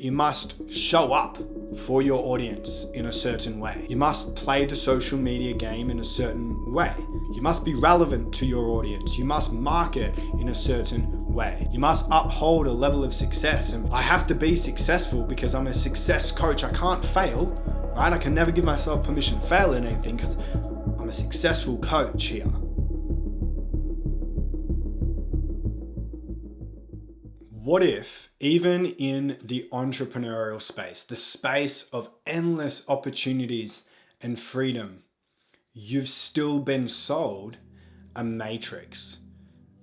You must show up for your audience in a certain way. You must play the social media game in a certain way. You must be relevant to your audience. You must market in a certain way. You must uphold a level of success. And I have to be successful because I'm a success coach. I can't fail, right? I can never give myself permission to fail in anything because I'm a successful coach here. What if, even in the entrepreneurial space, the space of endless opportunities and freedom, you've still been sold a matrix,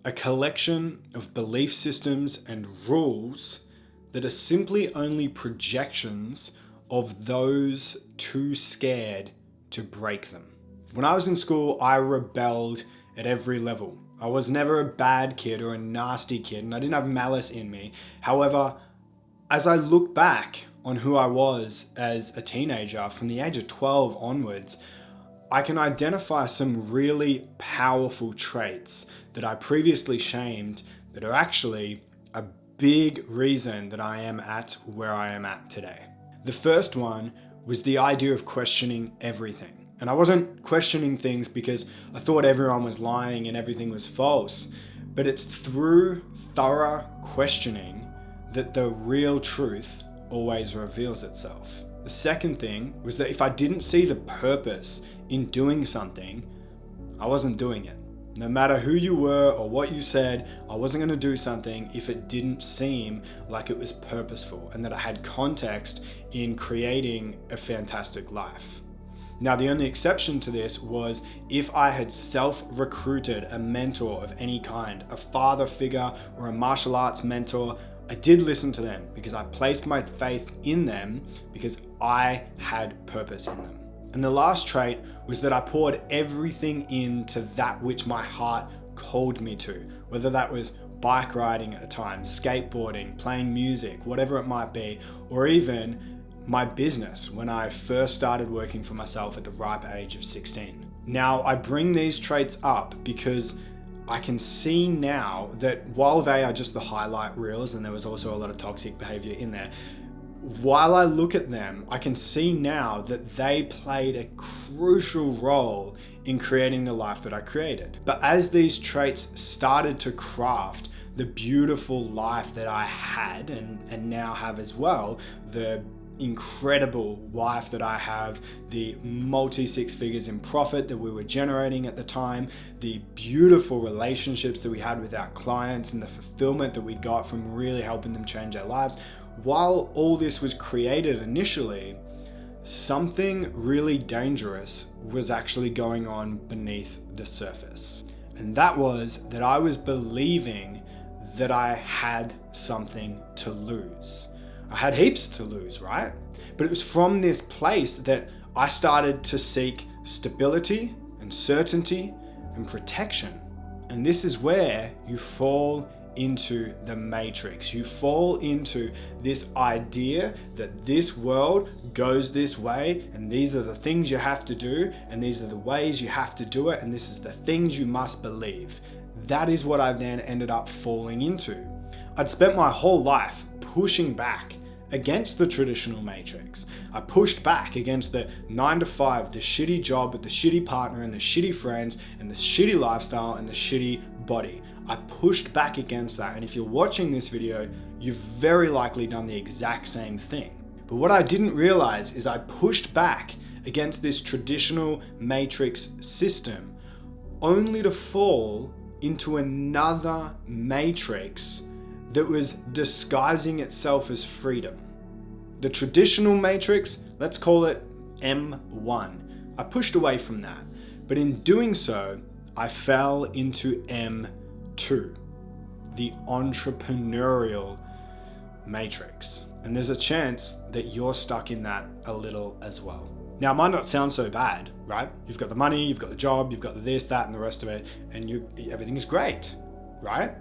a collection of belief systems and rules that are simply only projections of those too scared to break them? When I was in school, I rebelled at every level. I was never a bad kid or a nasty kid, and I didn't have malice in me. However, as I look back on who I was as a teenager from the age of 12 onwards, I can identify some really powerful traits that I previously shamed that are actually a big reason that I am at where I am at today. The first one was the idea of questioning everything. And I wasn't questioning things because I thought everyone was lying and everything was false, but it's through thorough questioning that the real truth always reveals itself. The second thing was that if I didn't see the purpose in doing something, I wasn't doing it. No matter who you were or what you said, I wasn't going to do something if it didn't seem like it was purposeful and that I had context in creating a fantastic life. Now, the only exception to this was if I had self-recruited a mentor of any kind, a father figure or a martial arts mentor. I did listen to them because I placed my faith in them because I had purpose in them. And the last trait was that I poured everything into that which my heart called me to, whether that was bike riding at the time, skateboarding, playing music, whatever it might be, or even my business when I first started working for myself at the ripe age of 16. Now, I bring these traits up because I can see now that while they are just the highlight reels, and there was also a lot of toxic behavior in there, while I look at them, I can see now that they played a crucial role in creating the life that I created. But as these traits started to craft the beautiful life that I had and now have as well, the incredible wife that I have, the multi six figures in profit that we were generating at the time, the beautiful relationships that we had with our clients and the fulfillment that we got from really helping them change their lives. While all this was created initially, something really dangerous was actually going on beneath the surface. And that was that I was believing that I had something to lose. I had heaps to lose, right? But it was from this place that I started to seek stability and certainty and protection. And this is where you fall into the matrix. You fall into this idea that this world goes this way, and these are the things you have to do, and these are the ways you have to do it, and this is the things you must believe. That is what I then ended up falling into. I'd spent my whole life pushing back against the traditional matrix. I pushed back against the 9 to 5, the shitty job with the shitty partner and the shitty friends and the shitty lifestyle and the shitty body. I pushed back against that. And if you're watching this video, you've very likely done the exact same thing. But what I didn't realize is I pushed back against this traditional matrix system only to fall into another matrix that was disguising itself as freedom. The traditional matrix, let's call it M1. I pushed away from that, but in doing so, I fell into M2, the entrepreneurial matrix. And there's a chance that you're stuck in that a little as well. Now, it might not sound so bad, right? You've got the money, you've got the job, you've got the this, that, and the rest of it, and everything's great, right?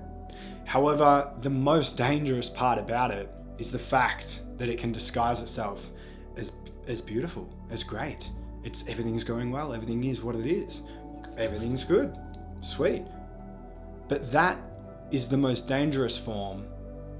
However, the most dangerous part about it is the fact that it can disguise itself as beautiful, as great. Everything's going well, everything is what it is. Everything's good, sweet. But that is the most dangerous form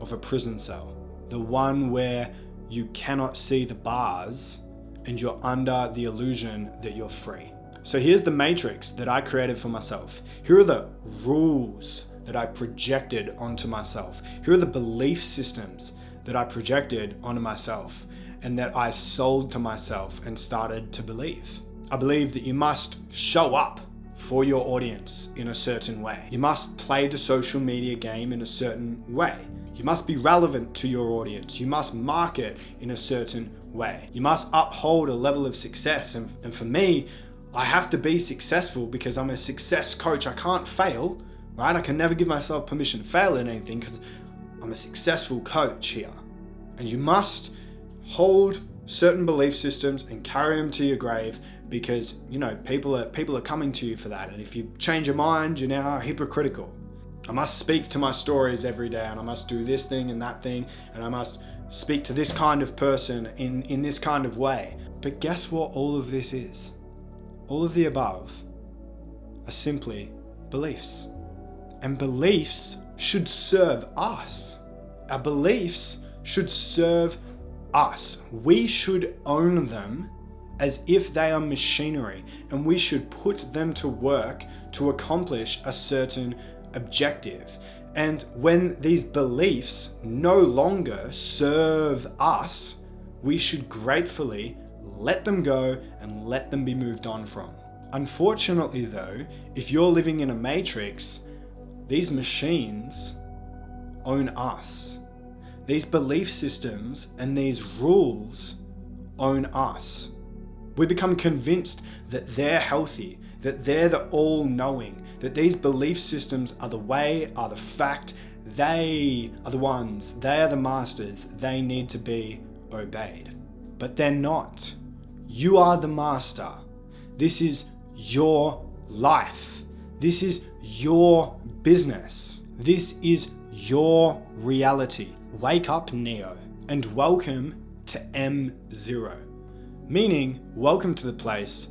of a prison cell. The one where you cannot see the bars and you're under the illusion that you're free. So here's the matrix that I created for myself. Here are the rules that I projected onto myself. Here are the belief systems that I projected onto myself and that I sold to myself and started to believe. I believe that you must show up for your audience in a certain way. You must play the social media game in a certain way. You must be relevant to your audience. You must market in a certain way. You must uphold a level of success. And for me, I have to be successful because I'm a success coach. I can't fail, right? I can never give myself permission to fail at anything because I'm a successful coach here. And you must hold certain belief systems and carry them to your grave because, you know, people are coming to you for that. And if you change your mind, you're now hypocritical. I must speak to my stories every day, and I must do this thing and that thing, and I must speak to this kind of person in this kind of way. But guess what all of this is? All of the above are simply beliefs. And beliefs should serve us. Our beliefs should serve us. We should own them as if they are machinery, and we should put them to work to accomplish a certain objective. And when these beliefs no longer serve us, we should gratefully let them go and let them be moved on from. Unfortunately though, if you're living in a matrix, these machines own us. These belief systems and these rules own us. We become convinced that they're healthy, that they're the all-knowing, that these belief systems are the way, are the fact, they are the ones, they are the masters, they need to be obeyed. But they're not. You are the master. This is your life. This is your business. This is your reality. Wake up, Neo, and welcome to M0. Meaning, welcome to the place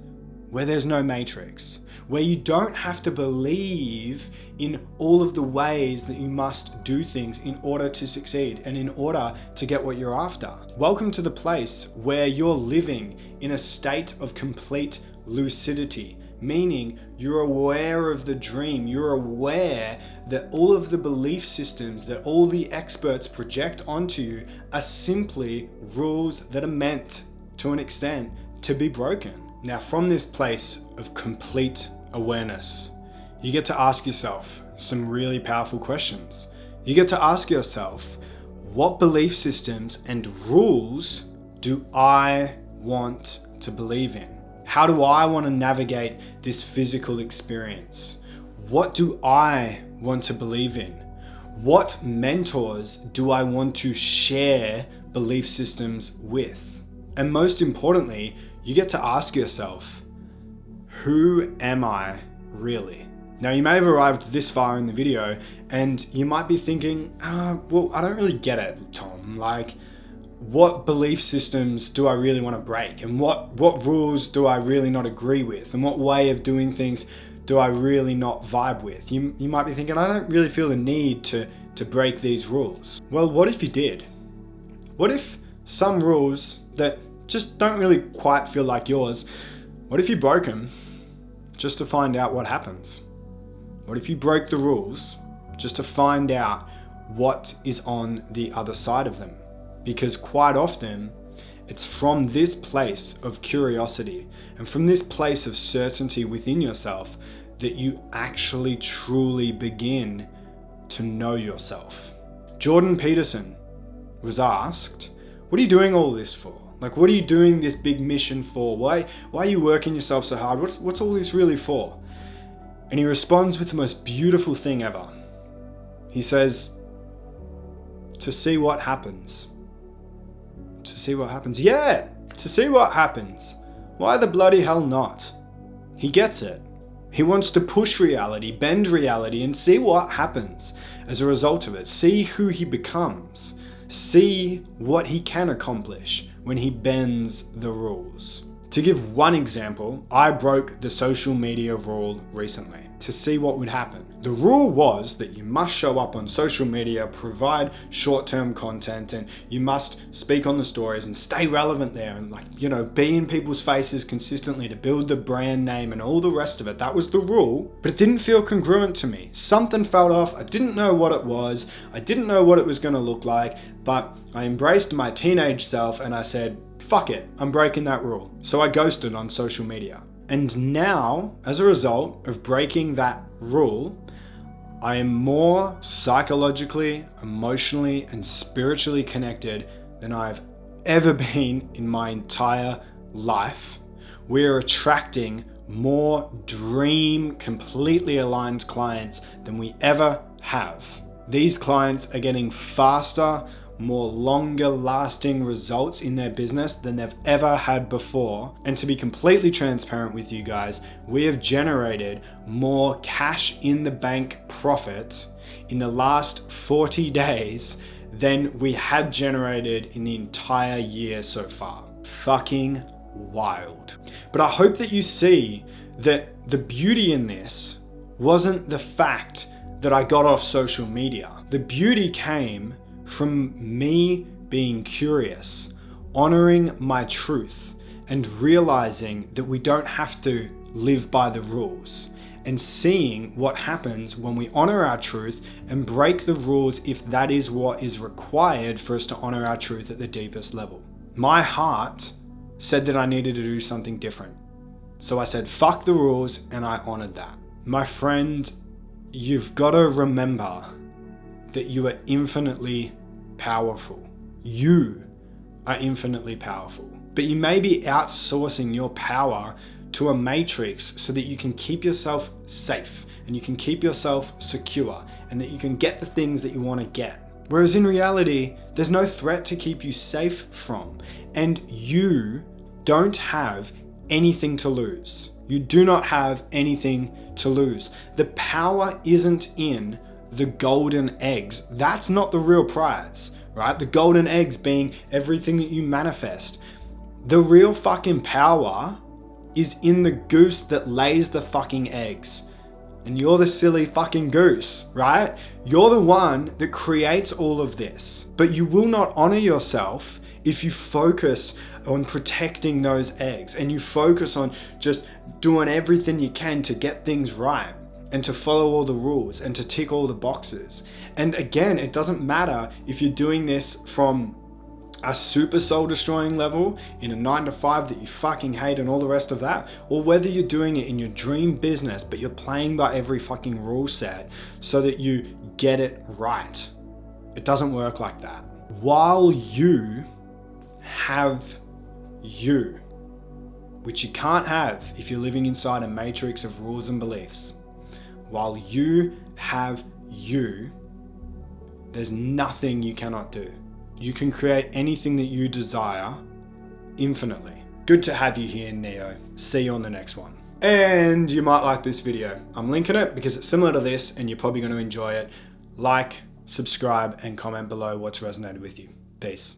where there's no matrix, where you don't have to believe in all of the ways that you must do things in order to succeed and in order to get what you're after. Welcome to the place where you're living in a state of complete lucidity, meaning you're aware of the dream, you're aware that all of the belief systems that all the experts project onto you are simply rules that are meant, to an extent, to be broken. Now, from this place of complete awareness, you get to ask yourself some really powerful questions. You get to ask yourself, what belief systems and rules do I want to believe in? How do I want to navigate this physical experience? What do I want to believe in? What mentors do I want to share belief systems with? And most importantly, you get to ask yourself, who am I really? Now, you may have arrived this far in the video and you might be thinking, well, I don't really get it, Tom. Like, what belief systems do I really want to break? And what rules do I really not agree with? And what way of doing things do I really not vibe with? You might be thinking, I don't really feel the need to break these rules. Well, what if you did? What if some rules that just don't really quite feel like yours, what if you broke them just to find out what happens? What if you broke the rules just to find out what is on the other side of them? Because quite often, it's from this place of curiosity and from this place of certainty within yourself that you actually truly begin to know yourself. Jordan Peterson was asked, what are you doing all this for? Like, what are you doing this big mission for? Why are you working yourself so hard? What's all this really for? And he responds with the most beautiful thing ever. He says, to see what happens. To see what happens. Yeah, to see what happens. Why the bloody hell not? He gets it. He wants to push reality, bend reality, and see what happens as a result of it. See who he becomes. See what he can accomplish when he bends the rules. To give one example, I broke the social media rule recently to see what would happen. The rule was that you must show up on social media, provide short-term content, and you must speak on the stories and stay relevant there and be in people's faces consistently to build the brand name and all the rest of it. That was the rule, but it didn't feel congruent to me. Something felt off. I didn't know what it was. I didn't know what it was going to look like, but I embraced my teenage self and I said, fuck it, I'm breaking that rule. So I ghosted on social media. And now, as a result of breaking that rule, I am more psychologically, emotionally, and spiritually connected than I've ever been in my entire life. We're attracting more dream, completely aligned clients than we ever have. These clients are getting faster, more longer lasting results in their business than they've ever had before. And to be completely transparent with you guys, we have generated more cash in the bank profit in the last 40 days than we had generated in the entire year so far. Fucking wild. But I hope that you see that the beauty in this wasn't the fact that I got off social media. The beauty came from me being curious, honoring my truth, and realizing that we don't have to live by the rules, and seeing what happens when we honor our truth and break the rules if that is what is required for us to honor our truth at the deepest level. My heart said that I needed to do something different. So I said, fuck the rules, and I honored that. My friend, you've got to remember that you are infinitely powerful. You are infinitely powerful. But you may be outsourcing your power to a matrix so that you can keep yourself safe and you can keep yourself secure and that you can get the things that you want to get. Whereas in reality, there's no threat to keep you safe from, and you don't have anything to lose. You do not have anything to lose. The power isn't in the golden eggs. That's not the real prize, right? The golden eggs being everything that you manifest. The real fucking power is in the goose that lays the fucking eggs. And you're the silly fucking goose, right? You're the one that creates all of this. But you will not honor yourself if you focus on protecting those eggs and you focus on just doing everything you can to get things right and to follow all the rules and to tick all the boxes. And again, it doesn't matter if you're doing this from a super soul destroying level in a 9-to-5 that you fucking hate and all the rest of that, or whether you're doing it in your dream business but you're playing by every fucking rule set so that you get it right. It doesn't work like that. While you have you, which you can't have if you're living inside a matrix of rules and beliefs, while you have you, there's nothing you cannot do. You can create anything that you desire infinitely. Good to have you here, Neo. See you on the next one. And you might like this video. I'm linking it because it's similar to this and you're probably going to enjoy it. Like, subscribe, and comment below what's resonated with you. Peace.